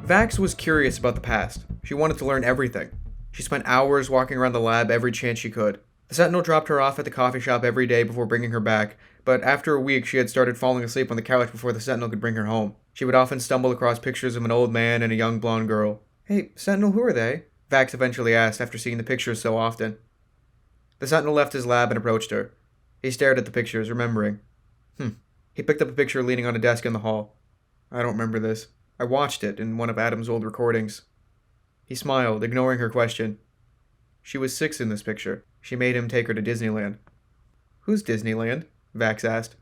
Vax was curious about the past. She wanted to learn everything. She spent hours walking around the lab every chance she could. The Sentinel dropped her off at the coffee shop every day before bringing her back, but after a week she had started falling asleep on the couch before the Sentinel could bring her home. She would often stumble across pictures of an old man and a young blonde girl. "Hey, Sentinel, who are they?" Vax eventually asked after seeing the pictures so often. The Sentinel left his lab and approached her. He stared at the pictures, remembering. He picked up a picture leaning on a desk in the hall. "I don't remember this. I watched it in one of Adam's old recordings." He smiled, ignoring her question. She was 6 in this picture. She made him take her to Disneyland. "Who's Disneyland?" Vax asked.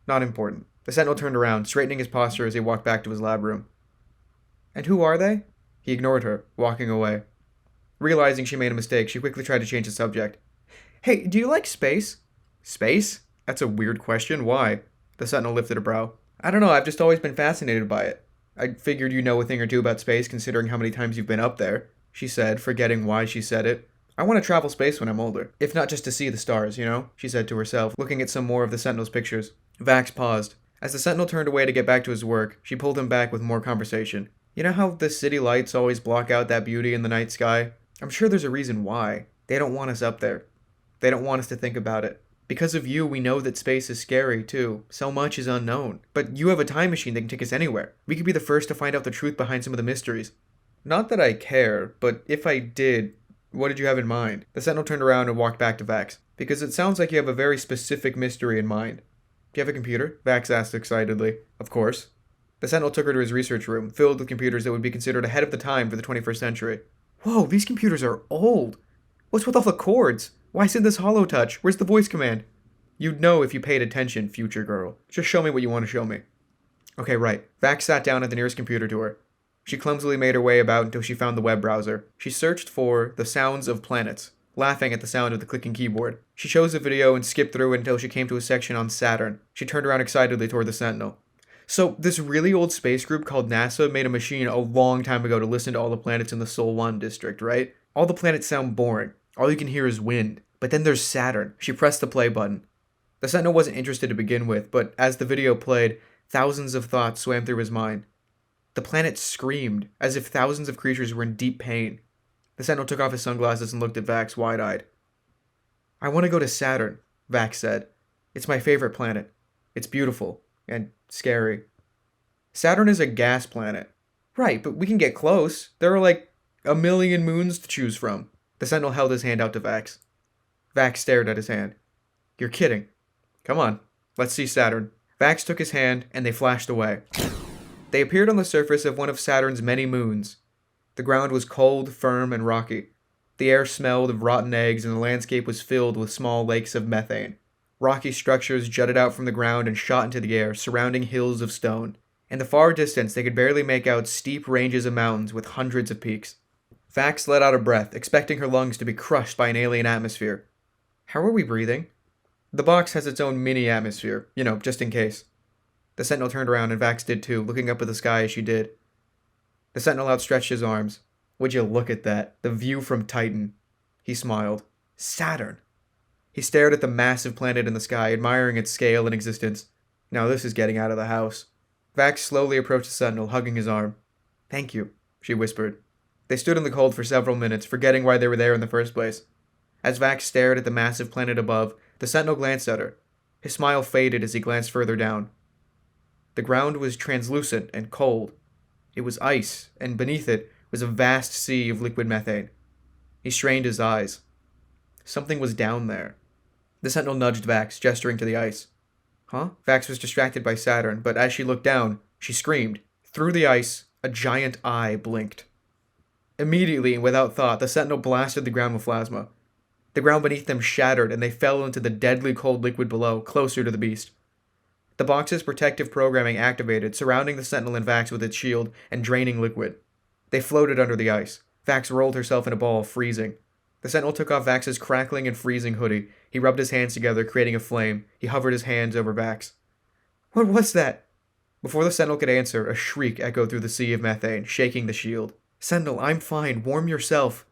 "Not important." The Sentinel turned around, straightening his posture as he walked back to his lab room. "And who are they?" He ignored her, walking away. Realizing she made a mistake, she quickly tried to change the subject. "Hey, do you like space?" "Space? That's a weird question. Why?" The Sentinel lifted a brow. "I don't know, I've just always been fascinated by it. I figured you know a thing or two about space considering how many times you've been up there," she said, forgetting why she said it. "I want to travel space when I'm older. If not just to see the stars, you know?" she said to herself, looking at some more of the Sentinel's pictures. Vax paused. As the Sentinel turned away to get back to his work, she pulled him back with more conversation. "You know how the city lights always block out that beauty in the night sky? I'm sure there's a reason why. They don't want us up there. They don't want us to think about it. Because of you, we know that space is scary, too. So much is unknown. But you have a time machine that can take us anywhere. We could be the first to find out the truth behind some of the mysteries." "Not that I care, but if I did, what did you have in mind?" The Sentinel turned around and walked back to Vax. "Because it sounds like you have a very specific mystery in mind." "Do you have a computer?" Vax asked excitedly. "Of course." The Sentinel took her to his research room, filled with computers that would be considered ahead of the time for the 21st century. "Whoa, these computers are old. What's with all the cords? Why isn't this hollow touch? Where's the voice command?" "You'd know if you paid attention, future girl. Just show me what you want to show me." "Okay, right." Vax sat down at the nearest computer to her. She clumsily made her way about until she found the web browser. She searched for The Sounds of Planets, laughing at the sound of the clicking keyboard. She chose a video and skipped through it until she came to a section on Saturn. She turned around excitedly toward the Sentinel. "So, this really old space group called NASA made a machine a long time ago to listen to all the planets in the Sol 1 district, right? All the planets sound boring. All you can hear is wind. But then there's Saturn." She pressed the play button. The Sentinel wasn't interested to begin with, but as the video played, thousands of thoughts swam through his mind. The planet screamed, as if thousands of creatures were in deep pain. The Sentinel took off his sunglasses and looked at Vax wide-eyed. "I want to go to Saturn," Vax said. "It's my favorite planet. It's beautiful. And scary." "Saturn is a gas planet." "Right, but we can get close. There are like a million moons to choose from." The Sentinel held his hand out to Vax. Vax stared at his hand. "You're kidding. Come on, let's see Saturn." Vax took his hand, and they flashed away. They appeared on the surface of one of Saturn's many moons. The ground was cold, firm, and rocky. The air smelled of rotten eggs, and the landscape was filled with small lakes of methane. Rocky structures jutted out from the ground and shot into the air, surrounding hills of stone. In the far distance, they could barely make out steep ranges of mountains with hundreds of peaks. Vax let out a breath, expecting her lungs to be crushed by an alien atmosphere. "How are we breathing?" "The box has its own mini-atmosphere, just in case." The Sentinel turned around and Vax did too, looking up at the sky as she did. The Sentinel outstretched his arms. "Would you look at that? The view from Titan." He smiled. "Saturn!" He stared at the massive planet in the sky, admiring its scale and existence. "Now this is getting out of the house." Vax slowly approached the Sentinel, hugging his arm. "Thank you," she whispered. They stood in the cold for several minutes, forgetting why they were there in the first place. As Vax stared at the massive planet above, the Sentinel glanced at her. His smile faded as he glanced further down. The ground was translucent and cold. It was ice, and beneath it was a vast sea of liquid methane. He strained his eyes. Something was down there. The Sentinel nudged Vax, gesturing to the ice. "Huh?" Vax was distracted by Saturn, but as she looked down, she screamed. Through the ice, a giant eye blinked. Immediately, and without thought, the Sentinel blasted the ground with plasma. The ground beneath them shattered, and they fell into the deadly cold liquid below, closer to the beast. The box's protective programming activated, surrounding the Sentinel and Vax with its shield and draining liquid. They floated under the ice. Vax rolled herself in a ball, freezing. The Sentinel took off Vax's crackling and freezing hoodie. He rubbed his hands together, creating a flame. He hovered his hands over Vax. "What was that?" Before the Sentinel could answer, a shriek echoed through the sea of methane, shaking the shield. "Sentinel, I'm fine. Warm yourself."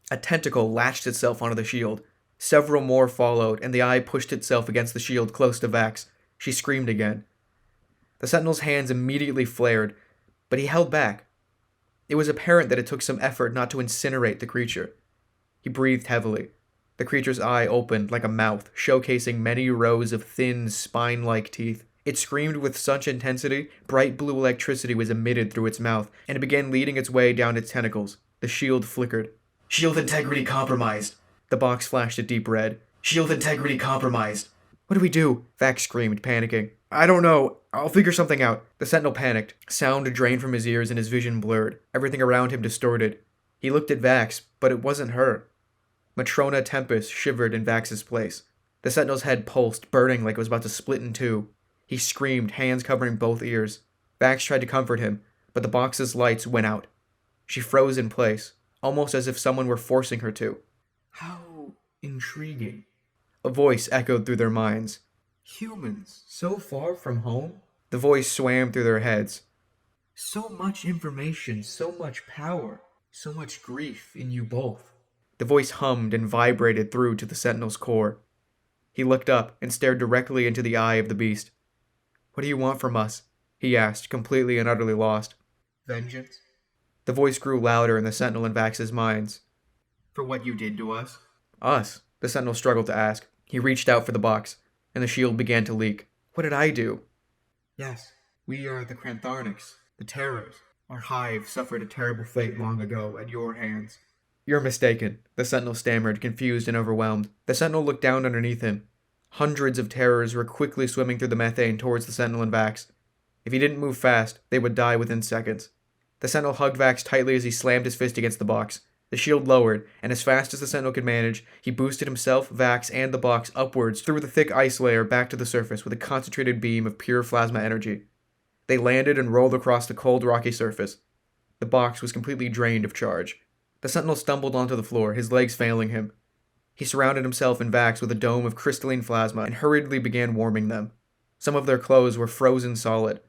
A tentacle latched itself onto the shield. Several more followed, and the eye pushed itself against the shield close to Vax. She screamed again. The Sentinel's hands immediately flared, but he held back. It was apparent that it took some effort not to incinerate the creature. He breathed heavily. The creature's eye opened like a mouth, showcasing many rows of thin, spine-like teeth. It screamed with such intensity, bright blue electricity was emitted through its mouth, and it began leading its way down its tentacles. The shield flickered. "Shield integrity compromised." The box flashed a deep red. "Shield integrity compromised." "What do we do?" Vax screamed, panicking. "I don't know. I'll figure something out." The Sentinel panicked. Sound drained from his ears and his vision blurred. Everything around him distorted. He looked at Vax, but it wasn't her. Matrona Tempest shivered in Vax's place. The Sentinel's head pulsed, burning like it was about to split in two. He screamed, hands covering both ears. Vax tried to comfort him, but the box's lights went out. She froze in place, almost as if someone were forcing her to. "How intriguing." A voice echoed through their minds. "Humans, so far from home?" The voice swam through their heads. "So much information, so much power, so much grief in you both." The voice hummed and vibrated through to the Sentinel's core. He looked up and stared directly into the eye of the beast. "What do you want from us?" he asked, completely and utterly lost. "Vengeance?" The voice grew louder in the Sentinel and Vax's minds. "For what you did to us?" "Us?" The Sentinel struggled to ask. He reached out for the box, and the shield began to leak. "What did I do?" "Yes, we are the Krantharnics, the Terrors. Our hive suffered a terrible fate long ago at your hands." "You're mistaken," the Sentinel stammered, confused and overwhelmed. The Sentinel looked down underneath him. Hundreds of Terrors were quickly swimming through the methane towards the Sentinel and Vax. If he didn't move fast, they would die within seconds. The Sentinel hugged Vax tightly as he slammed his fist against the box. The shield lowered, and as fast as the Sentinel could manage, he boosted himself, Vax, and the box upwards through the thick ice layer back to the surface with a concentrated beam of pure plasma energy. They landed and rolled across the cold, rocky surface. The box was completely drained of charge. The Sentinel stumbled onto the floor, his legs failing him. He surrounded himself and Vax with a dome of crystalline plasma and hurriedly began warming them. Some of their clothes were frozen solid.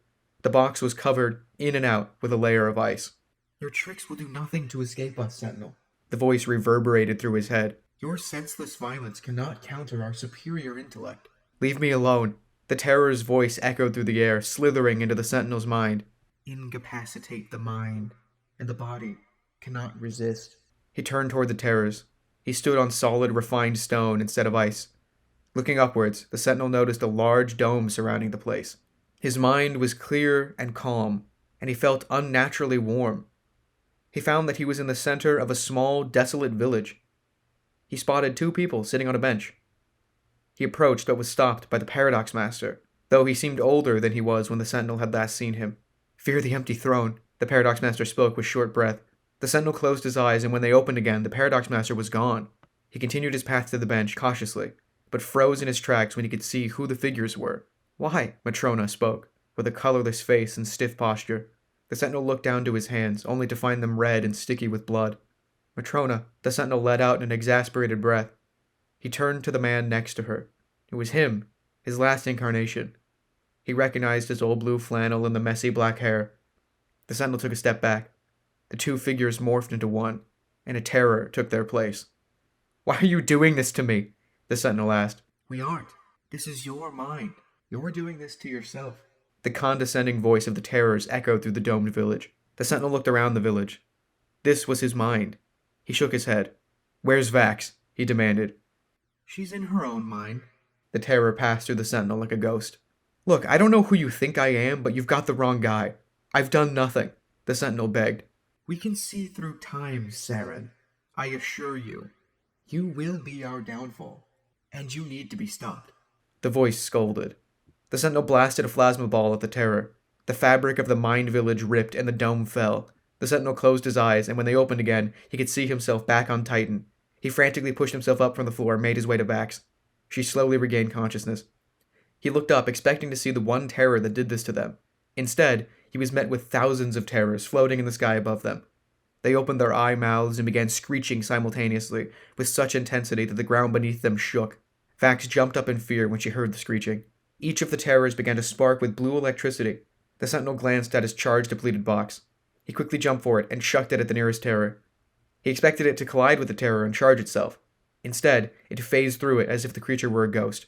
The box was covered, in and out, with a layer of ice. "Your tricks will do nothing to escape us, Sentinel." The voice reverberated through his head. "Your senseless violence cannot counter our superior intellect." "Leave me alone." The Terror's voice echoed through the air, slithering into the Sentinel's mind. "Incapacitate the mind, and the body cannot resist." He turned toward the Terrors. He stood on solid, refined stone instead of ice. Looking upwards, the Sentinel noticed a large dome surrounding the place. His mind was clear and calm, and he felt unnaturally warm. He found that he was in the center of a small, desolate village. He spotted two people sitting on a bench. He approached but was stopped by the Paradox Master, though he seemed older than he was when the Sentinel had last seen him. "Fear the empty throne," the Paradox Master spoke with short breath. The Sentinel closed his eyes, and when they opened again, the Paradox Master was gone. He continued his path to the bench, cautiously, but froze in his tracks when he could see who the figures were. "Why?" Matrona spoke, with a colorless face and stiff posture. The Sentinel looked down to his hands, only to find them red and sticky with blood. "Matrona," the Sentinel let out an exasperated breath. He turned to the man next to her. It was him, his last incarnation. He recognized his old blue flannel and the messy black hair. The Sentinel took a step back. The two figures morphed into one, and a terror took their place. "Why are you doing this to me?" the Sentinel asked. "We aren't. This is your mind. You're doing this to yourself." The condescending voice of the Terrors echoed through the domed village. The Sentinel looked around the village. This was his mind. He shook his head. "Where's Vax?" he demanded. "She's in her own mind." The Terror passed through the Sentinel like a ghost. "Look, I don't know who you think I am, but you've got the wrong guy. I've done nothing," the Sentinel begged. "We can see through time, Saren. I assure you. You will be our downfall, and you need to be stopped." The voice scolded. The Sentinel blasted a plasma ball at the Terror. The fabric of the Mind Village ripped and the dome fell. The Sentinel closed his eyes, and when they opened again, he could see himself back on Titan. He frantically pushed himself up from the floor and made his way to Vax. She slowly regained consciousness. He looked up, expecting to see the one Terror that did this to them. Instead, he was met with thousands of Terrors floating in the sky above them. They opened their eye mouths and began screeching simultaneously, with such intensity that the ground beneath them shook. Vax jumped up in fear when she heard the screeching. Each of the Terrors began to spark with blue electricity. The Sentinel glanced at his charge-depleted box. He quickly jumped for it and chucked it at the nearest Terror. He expected it to collide with the Terror and charge itself. Instead, it phased through it as if the creature were a ghost.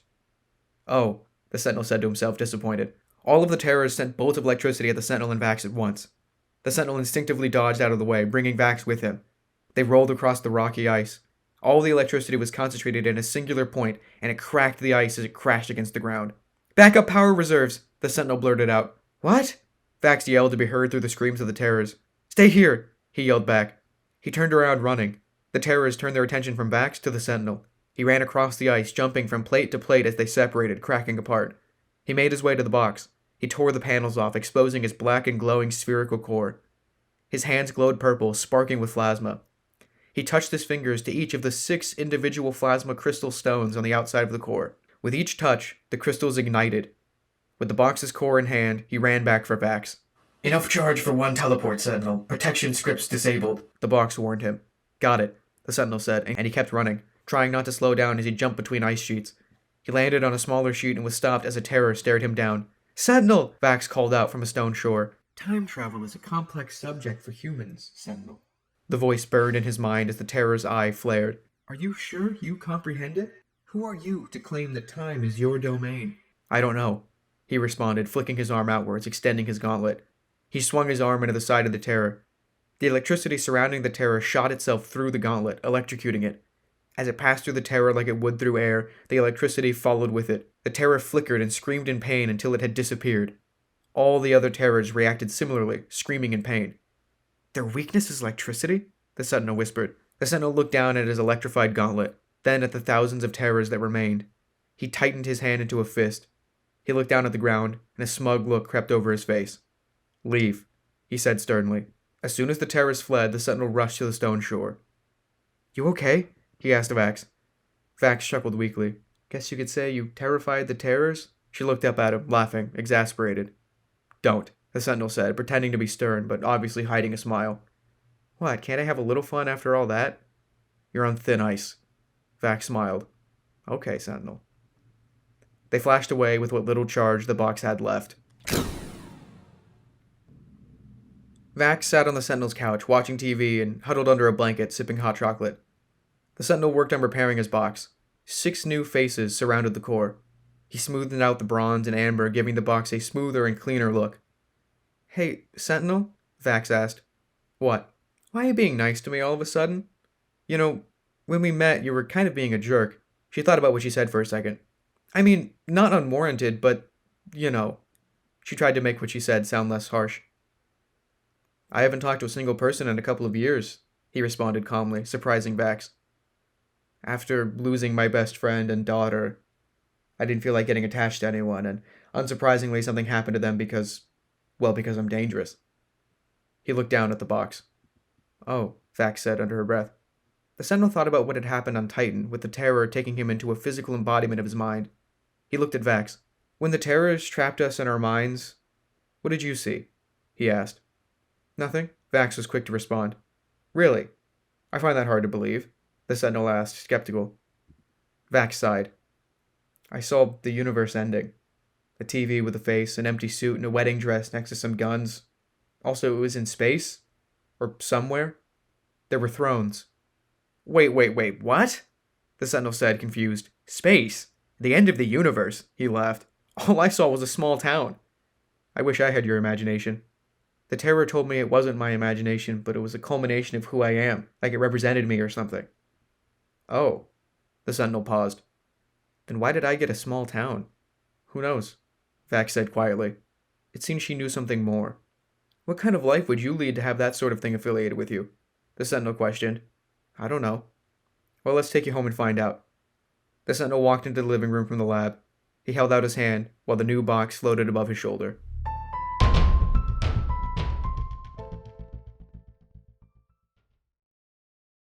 "Oh," the Sentinel said to himself, disappointed. All of the Terrors sent bolts of electricity at the Sentinel and Vax at once. The Sentinel instinctively dodged out of the way, bringing Vax with him. They rolled across the rocky ice. All the electricity was concentrated in a singular point, and it cracked the ice as it crashed against the ground. "Backup power reserves!" the Sentinel blurted out. "What?" Vax yelled to be heard through the screams of the Terrors. "Stay here!" he yelled back. He turned around, running. The Terrors turned their attention from Vax to the Sentinel. He ran across the ice, jumping from plate to plate as they separated, cracking apart. He made his way to the box. He tore the panels off, exposing its black and glowing spherical core. His hands glowed purple, sparking with plasma. He touched his fingers to each of the 6 individual plasma crystal stones on the outside of the core. With each touch, the crystals ignited. With the box's core in hand, he ran back for Vax. "Enough charge for 1 teleport, Sentinel. Protection scripts disabled," the box warned him. "Got it," the Sentinel said, and he kept running, trying not to slow down as he jumped between ice sheets. He landed on a smaller sheet and was stopped as a Terror stared him down. "Sentinel!" Vax called out from a stone shore. "Time travel is a complex subject for humans, Sentinel." The voice burned in his mind as the Terror's eye flared. "Are you sure you comprehend it? Who are you to claim that time is your domain?" "I don't know," he responded, flicking his arm outwards, extending his gauntlet. He swung his arm into the side of the Terror. The electricity surrounding the Terror shot itself through the gauntlet, electrocuting it. As it passed through the Terror like it would through air, the electricity followed with it. The Terror flickered and screamed in pain until it had disappeared. All the other Terrors reacted similarly, screaming in pain. "Their weakness is electricity?" the Sentinel whispered. The Sentinel looked down at his electrified gauntlet, then at the thousands of Terrors that remained. He tightened his hand into a fist. He looked down at the ground, and a smug look crept over his face. "Leave," he said sternly. As soon as the Terrors fled, the Sentinel rushed to the stone shore. "You okay?" he asked Vax. Vax chuckled weakly. "Guess you could say you terrified the Terrors?" She looked up at him, laughing, exasperated. "Don't," the Sentinel said, pretending to be stern, but obviously hiding a smile. "What, can't I have a little fun after all that?" "You're on thin ice." Vax smiled. "Okay, Sentinel." They flashed away with what little charge the box had left. Vax sat on the Sentinel's couch, watching TV and huddled under a blanket, sipping hot chocolate. The Sentinel worked on repairing his box. 6 new faces surrounded the core. He smoothed out the bronze and amber, giving the box a smoother and cleaner look. "Hey, Sentinel?" Vax asked. "What? Why are you being nice to me all of a sudden? You know, when we met, you were kind of being a jerk." She thought about what she said for a second. "I mean, not unwarranted, but, you know." She tried to make what she said sound less harsh. "I haven't talked to a single person in a couple of years," he responded calmly, surprising Vax. "After losing my best friend and daughter, I didn't feel like getting attached to anyone, and unsurprisingly something happened to them because I'm dangerous." He looked down at the box. "Oh," Vax said under her breath. The Sentinel thought about what had happened on Titan, with the Terror taking him into a physical embodiment of his mind. He looked at Vax. "When the Terrors trapped us in our minds, what did you see?" he asked. "Nothing," Vax was quick to respond. "Really? I find that hard to believe," the Sentinel asked, skeptical. Vax sighed. "I saw the universe ending. A TV with a face, an empty suit, and a wedding dress next to some guns. Also, it was in space? Or somewhere? There were thrones." Wait, what?" the Sentinel said, confused. "Space? The end of the universe," he laughed. "All I saw was a small town." "I wish I had your imagination. The Terror told me it wasn't my imagination, but it was a culmination of who I am, like it represented me or something." "Oh." The Sentinel paused. "Then why did I get a small town?" "Who knows?" Vax said quietly. It seemed she knew something more. "What kind of life would you lead to have that sort of thing affiliated with you?" the Sentinel questioned. "I don't know." "Well, let's take you home and find out." The Sentinel walked into the living room from the lab. He held out his hand, while the new box floated above his shoulder.